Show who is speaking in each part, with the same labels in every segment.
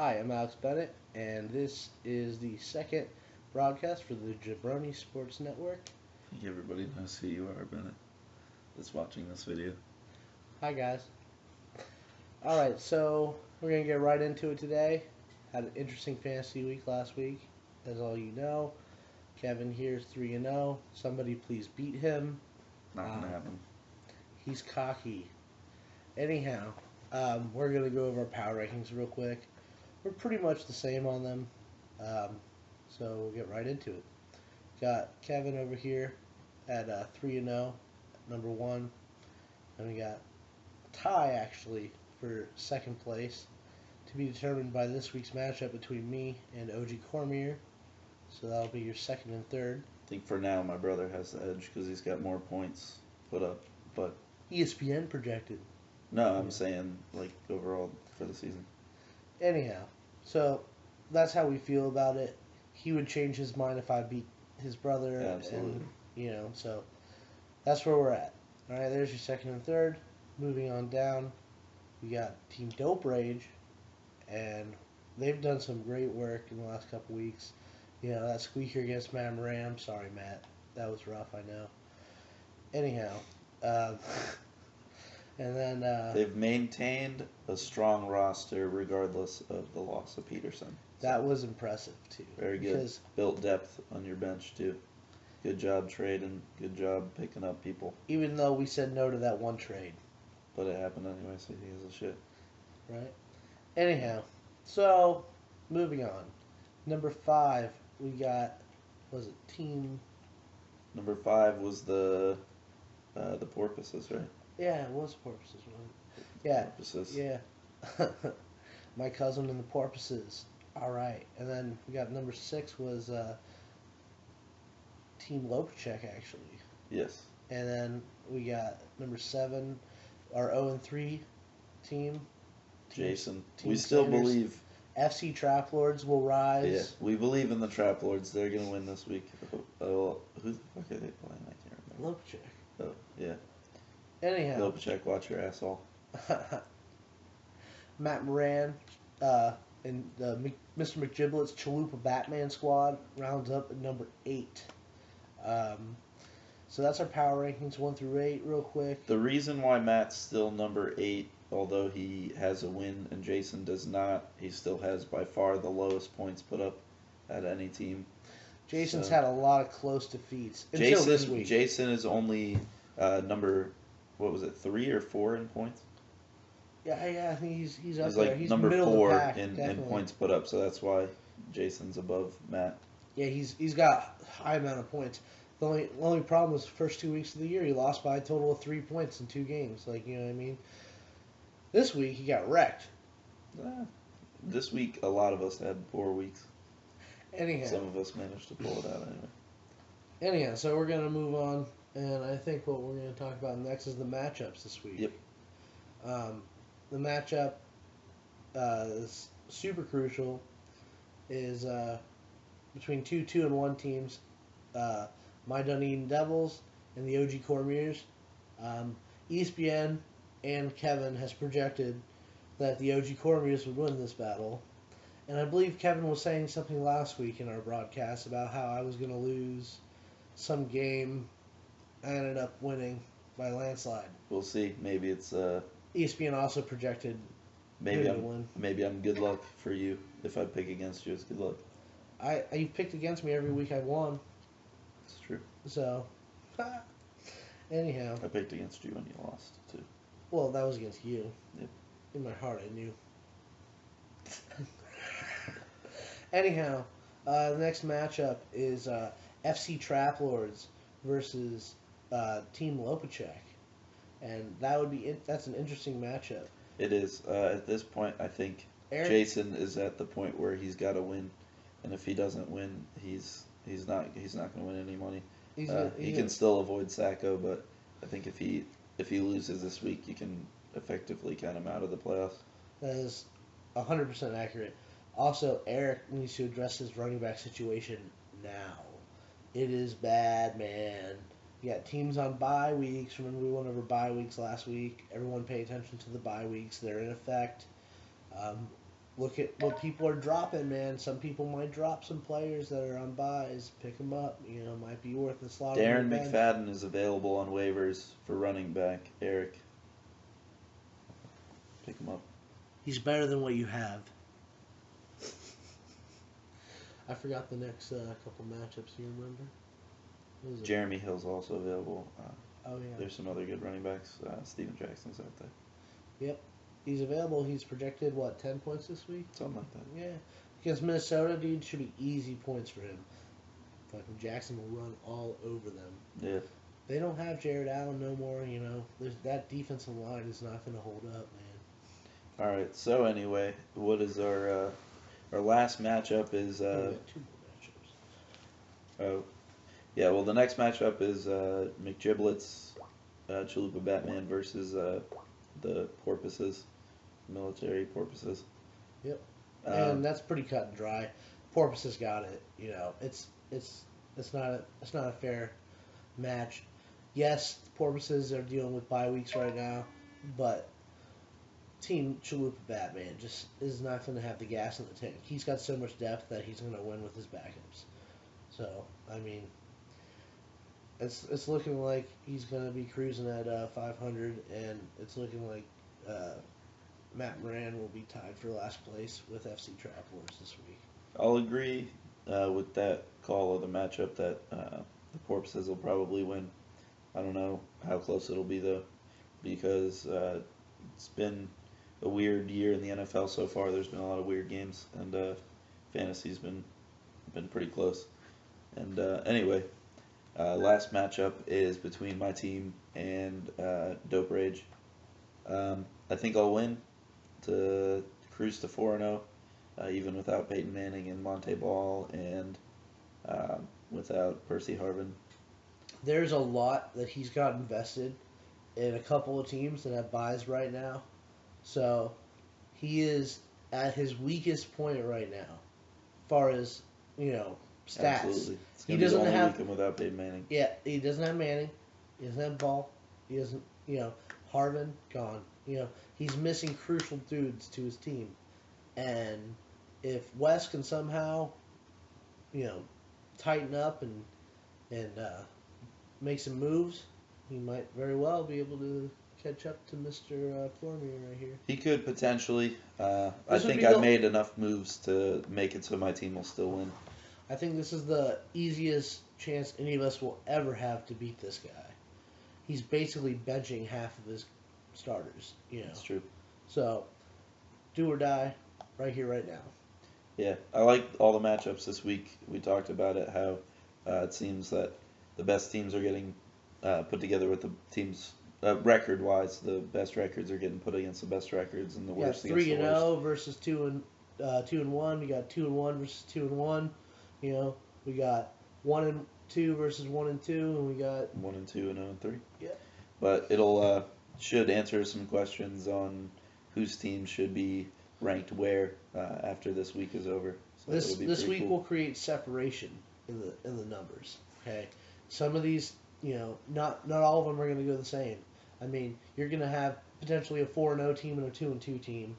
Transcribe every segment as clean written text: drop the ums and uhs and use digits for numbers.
Speaker 1: Hi, I'm Alex Bennett, and this is the second broadcast for the Jabronis Sports Network.
Speaker 2: I think everybody knows who you are, Bennett, that's watching this video.
Speaker 1: Hi, guys. Alright, so we're going to get right into it today. Had an interesting fantasy week last week, as all you know. Kevin here is 3-0. Somebody please beat him.
Speaker 2: Not going to happen.
Speaker 1: He's cocky. Anyhow, we're going to go over our power rankings real quick. We're pretty much the same on them, so we'll get right into it. Got Kevin over here at 3-0, number one, and we got a tie actually for second place to be determined by this week's matchup between me and OG Cormier. So that'll be your second and third.
Speaker 2: I think for now my brother has the edge because he's got more points put up, but
Speaker 1: ESPN projected.
Speaker 2: No, I'm saying like overall for the season.
Speaker 1: Anyhow, so that's how we feel about it. He would change his mind if I beat his brother.
Speaker 2: Absolutely.
Speaker 1: And, so that's where we're at. All right, there's your second and third. Moving on down, we got Team Dope Rage, and they've done some great work in the last couple weeks. You know, that squeaker against Matt Moran. I'm sorry, Matt. That was rough, I know. Anyhow, and then
Speaker 2: they've maintained a strong roster regardless of the loss of Peterson.
Speaker 1: That was impressive too.
Speaker 2: Very good. Built depth on your bench too. Good job trading. Good job picking up people.
Speaker 1: Even though we said no to that one trade.
Speaker 2: But it happened anyway, so he has a shit.
Speaker 1: Right. Anyhow, so moving on. Number 5, we got, was it team?
Speaker 2: Number 5 was the Porpoises, right?
Speaker 1: Yeah, it was Porpoises, wasn't it? Yeah.
Speaker 2: Porpoises.
Speaker 1: Yeah. My cousin and the Porpoises. All right. And then we got number 6 was Team Lopacek, actually.
Speaker 2: Yes.
Speaker 1: And then we got number 7, our 0-3 team.
Speaker 2: Jason.
Speaker 1: Team
Speaker 2: we still
Speaker 1: Sanders.
Speaker 2: believe
Speaker 1: FC Trap Lords will rise.
Speaker 2: Yeah, we believe in the Trap Lords. They're going to win this week. Oh, who the fuck are they playing? I can't remember.
Speaker 1: Lopacek.
Speaker 2: Oh, yeah.
Speaker 1: Anyhow.
Speaker 2: Lopacek, watch your asshole.
Speaker 1: Matt Moran and the Mr. McGiblet's Chalupa Batman squad rounds up at number 8. So that's our power rankings 1 through 8 real quick.
Speaker 2: The reason why Matt's still number 8, although he has a win and Jason does not, he still has by far the lowest points put up at any team.
Speaker 1: Jason's had a lot of close defeats until this week.
Speaker 2: Jason is only number, what was it, 3 or 4 in points?
Speaker 1: Yeah, I think he's up
Speaker 2: there.
Speaker 1: Like
Speaker 2: he's number 4
Speaker 1: pack,
Speaker 2: in points put up, so that's why Jason's above Matt.
Speaker 1: Yeah, he's got a high amount of points. The only problem was the first 2 weeks of the year he lost by a total of 3 points in 2 games. Like, you know what I mean? This week he got wrecked.
Speaker 2: This week a lot of us had poor weeks.
Speaker 1: Anyhow,
Speaker 2: some of us managed to pull it out anyway.
Speaker 1: Anyhow, so we're gonna move on, and I think what we're gonna talk about next is the matchups this week.
Speaker 2: Yep.
Speaker 1: The matchup is super crucial. Is between 2-1 teams. My Dunedin Devils and the OG Cormiers. ESPN and Kevin has projected that the OG Cormiers would win this battle. And I believe Kevin was saying something last week in our broadcast about how I was going to lose some game. I ended up winning by landslide.
Speaker 2: We'll see. Maybe it's...
Speaker 1: ESPN also projected
Speaker 2: maybe
Speaker 1: to win.
Speaker 2: Maybe I'm good luck for you. If I pick against you, it's good luck.
Speaker 1: You've picked against me every week I've won.
Speaker 2: It's true.
Speaker 1: So, anyhow.
Speaker 2: I picked against you when you lost, too.
Speaker 1: Well, that was against you.
Speaker 2: Yep.
Speaker 1: In my heart, I knew. Anyhow, the next matchup is FC Trap Lords versus Team Lopacek. And that's an interesting matchup.
Speaker 2: It is. At this point, I think Jason is at the point where he's got to win. And if he doesn't win, he's not going to win any money. He can still avoid Sacco, but I think if he loses this week, you can effectively count him out of the playoffs.
Speaker 1: That is 100% accurate. Also, Eric needs to address his running back situation now. It is bad, man. You got teams on bye weeks. Remember we went over bye weeks last week. Everyone pay attention to the bye weeks. They're in effect. look at what people are dropping, man. Some people might drop some players that are on buys, pick them up. Might be worth a slot.
Speaker 2: Darren McFadden is available on waivers for running back. Eric, pick him up.
Speaker 1: He's better than what you have. I forgot the next couple matchups. Do you remember?
Speaker 2: Jeremy Hill's also available.
Speaker 1: Oh yeah.
Speaker 2: There's some other good running backs. Steven Jackson's out there.
Speaker 1: Yep. He's available. He's projected, 10 points this week?
Speaker 2: Something like that.
Speaker 1: Yeah. Against Minnesota, dude, should be easy points for him. Fucking Jackson will run all over them.
Speaker 2: Yeah.
Speaker 1: They don't have Jared Allen no more, that defensive line is not going to hold up, man.
Speaker 2: All right. So anyway, what is our last matchup is...
Speaker 1: We got 2 more matchups.
Speaker 2: Oh. Yeah, well, the next matchup is McGiblets, Chalupa Batman versus the Porpoises, military Porpoises.
Speaker 1: Yep. And that's pretty cut and dry. Porpoises got it. It's not a fair match. Yes, the Porpoises are dealing with bye weeks right now, but Team Chalupa Batman just is not going to have the gas in the tank. He's got so much depth that he's going to win with his backups. So, I mean, it's looking like he's going to be cruising at 500, and it's looking like Matt Moran will be tied for last place with FC Trap Wars this week.
Speaker 2: I'll agree with that call of the matchup that the Porpoises will probably win. I don't know how close it'll be, though, because it's been a weird year in the NFL so far. There's been a lot of weird games, and fantasy's been pretty close. And anyway, last matchup is between my team and Dope Rage. I think I'll win to cruise to 4-0, even without Peyton Manning and Monte Ball and without Percy Harvin.
Speaker 1: There's a lot that he's got invested in a couple of teams that have buys right now. So he is at his weakest point right now, as far as, stats.
Speaker 2: Absolutely. It's going to be the only weekend without Peyton Manning.
Speaker 1: Yeah, he doesn't have Manning. He doesn't have Ball. He doesn't, Harvin, gone. He's missing crucial dudes to his team. And if West can somehow, tighten up and make some moves, he might very well be able to catch up to Mr. Cormier right here.
Speaker 2: He could potentially. I think I made enough moves to make it so my team will still win.
Speaker 1: I think this is the easiest chance any of us will ever have to beat this guy. He's basically benching half of his starters.
Speaker 2: That's true.
Speaker 1: So, do or die, right here, right now.
Speaker 2: Yeah, I like all the matchups this week. We talked about it, how it seems that the best teams are getting put together with the teams record-wise. The best records are getting put against the best records, and the worst against the worst.
Speaker 1: 3-0 versus 2-1. We got 2-1 versus 2-1. We got 1-2 versus 1-2, and we got
Speaker 2: 1-2 and 0-3.
Speaker 1: Yeah.
Speaker 2: But it'll should answer some questions on whose team should be ranked where after this week is over. So
Speaker 1: this week will create separation in the numbers. Okay, some of these, not all of them are going to go the same. I mean, you're going to have potentially a 4-0 team and a 2-2 team,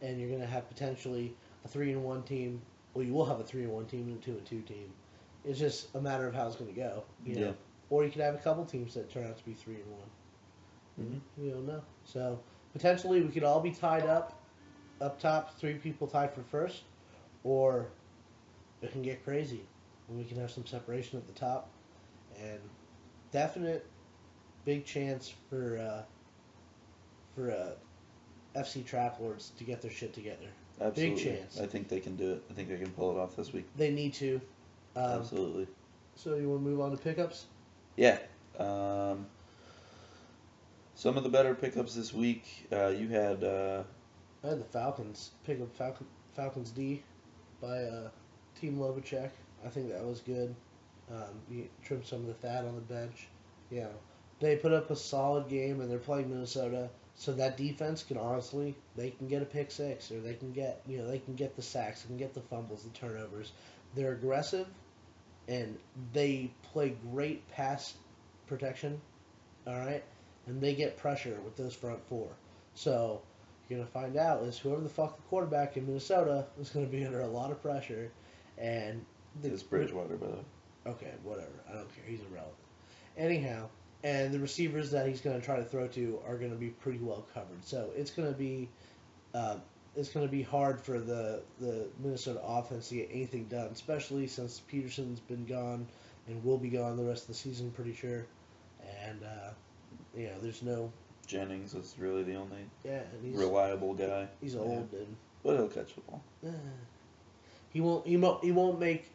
Speaker 1: and you're going to have potentially a 3-1 team. Well, you will have a 3-1 team and a 2-2 team. It's just a matter of how it's going to go.
Speaker 2: Yeah.
Speaker 1: Or you could have a couple teams that turn out to be 3-1.
Speaker 2: Mm-hmm.
Speaker 1: You don't know. So potentially we could all be tied up top, 3 people tied for first, or it can get crazy, and we can have some separation at the top, and definite big chance for FC Trap Lords to get their shit together.
Speaker 2: Absolutely.
Speaker 1: Big chance.
Speaker 2: I think they can do it. I think they can pull it off this week.
Speaker 1: They need to.
Speaker 2: Absolutely.
Speaker 1: So you want to move on to pickups?
Speaker 2: Yeah. Some of the better pickups this week. You had.
Speaker 1: I had the Falcons pick up Falcons D by Team Lovacek. I think that was good. You trim some of the fat on the bench. They put up a solid game, and they're playing Minnesota. So that defense can honestly, they can get a pick six, or they can get, they can get the sacks, they can get the fumbles, the turnovers. They're aggressive, and they play great pass protection. All right, and they get pressure with those front four. So, you're gonna find out is whoever the fuck the quarterback in Minnesota is gonna be under a lot of pressure, and
Speaker 2: it's Bridgewater, by the way.
Speaker 1: Okay, whatever. I don't care. He's irrelevant. Anyhow, and the receivers that he's going to try to throw to are going to be pretty well covered. So it's going to be hard for the Minnesota offense to get anything done, especially since Peterson's been gone and will be gone the rest of the season, pretty sure. And there's no
Speaker 2: Jennings is really the only
Speaker 1: and
Speaker 2: reliable guy.
Speaker 1: He's old and
Speaker 2: but he'll catch the ball.
Speaker 1: He won't make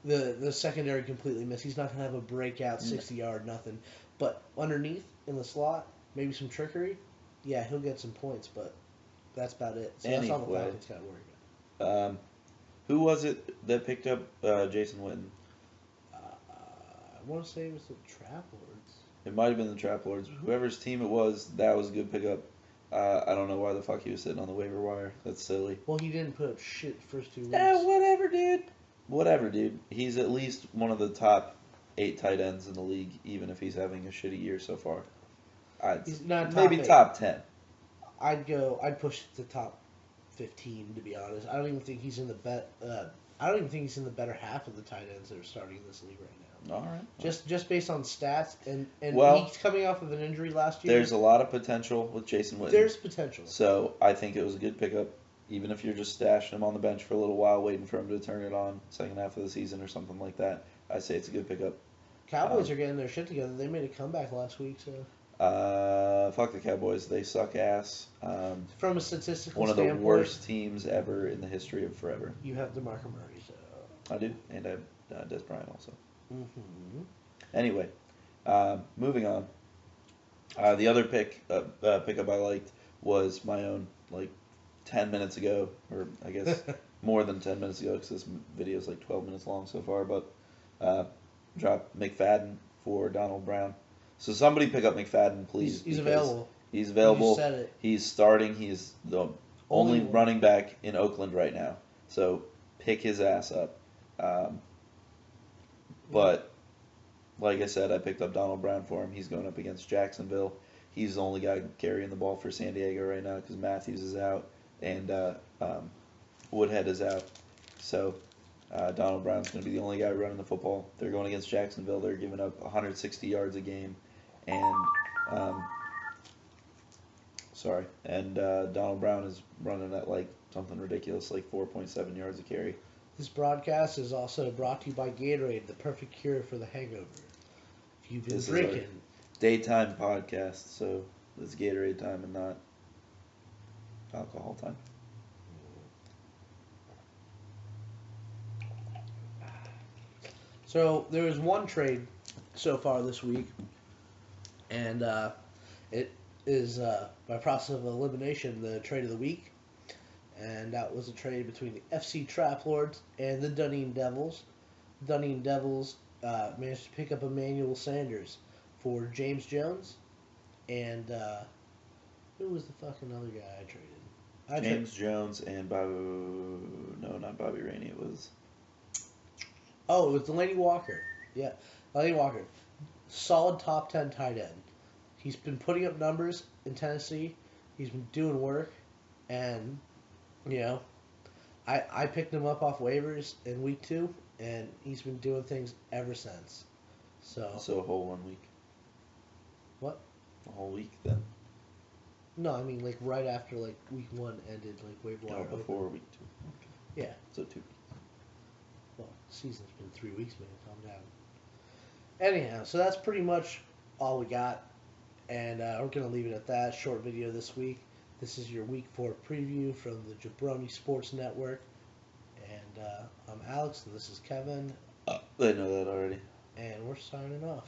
Speaker 1: the secondary completely miss. He's not going to have a breakout 60-yard nothing. But underneath in the slot, maybe some trickery. Yeah, he'll get some points, but that's about it. So that's all the Falcons got to worry
Speaker 2: about. Who was it that picked up Jason Witten?
Speaker 1: I want to say it was the Trap Lords.
Speaker 2: It might have been the Trap Lords. Whoever's team it was, that was a good pickup. I don't know why the fuck he was sitting on the waiver wire. That's silly.
Speaker 1: Well, he didn't put up shit the first 2 weeks.
Speaker 2: Whatever, dude. He's at least one of the top 8 tight ends in the league, even if he's having a shitty year so far.
Speaker 1: He's not
Speaker 2: maybe top 10.
Speaker 1: I'd push it to top 15, to be honest. I don't even think he's in the better half of the tight ends that are starting in this league right now.
Speaker 2: All right.
Speaker 1: Just based on stats and he's coming off of an injury last year.
Speaker 2: There's a lot of potential with Jason Witten.
Speaker 1: There's potential.
Speaker 2: So I think it was a good pickup, even if you're just stashing him on the bench for a little while, waiting for him to turn it on second half of the season or something like that. I say it's a good pickup.
Speaker 1: Cowboys are getting their shit together. They made a comeback last week, so.
Speaker 2: Fuck the Cowboys. They suck ass.
Speaker 1: From a statistical
Speaker 2: standpoint, one of the worst teams ever in the history of forever.
Speaker 1: You have DeMarco Murray, so.
Speaker 2: I do, and I have Des Bryant also.
Speaker 1: Mm-hmm.
Speaker 2: Anyway, moving on. The other pickup I liked was my own, 10 minutes ago, or I guess more than 10 minutes ago, because this video is 12 minutes long so far, but drop McFadden for Donald Brown. So somebody pick up McFadden, please.
Speaker 1: He's available.
Speaker 2: He's available.
Speaker 1: You said it.
Speaker 2: He's starting. He's the only running back in Oakland right now. So pick his ass up. But like I said, I picked up Donald Brown for him. He's going up against Jacksonville. He's the only guy carrying the ball for San Diego right now because Matthews is out and Woodhead is out. So Donald Brown's going to be the only guy running the football. They're going against Jacksonville. They're giving up 160 yards a game. And Donald Brown is running at something ridiculous, 4.7 yards a carry.
Speaker 1: This broadcast is also brought to you by Gatorade, the perfect cure for the hangover. If you've been drinking.
Speaker 2: Daytime podcast, so it's Gatorade time and not alcohol time.
Speaker 1: So there was one trade so far this week, and it is by process of elimination the trade of the week. And that was a trade between the FC Trap Lords and the Dunedin Devils. Dunedin Devils managed to pick up Emmanuel Sanders for James Jones. And who was the fucking other guy I traded?
Speaker 2: James Jones and not Bobby Rainey. It was...
Speaker 1: Oh, it was Delaney Walker. Yeah, Delaney Walker. Solid top 10 tight end. He's been putting up numbers in Tennessee. He's been doing work. And... I picked him up off waivers in week 2, and he's been doing things ever since. So
Speaker 2: a whole 1 week.
Speaker 1: What?
Speaker 2: A whole week then?
Speaker 1: No, I mean right after week 1 ended, waiver wire.
Speaker 2: No, before week 2. Okay.
Speaker 1: Yeah.
Speaker 2: So 2 weeks.
Speaker 1: Well, the season's been 3 weeks, man. Calm down. Anyhow, so that's pretty much all we got, and we're gonna leave it at that. Short video this week. This is your Week 4 preview from the Jabroni Sports Network. And I'm Alex, and this is Kevin.
Speaker 2: They know that already.
Speaker 1: And we're signing off.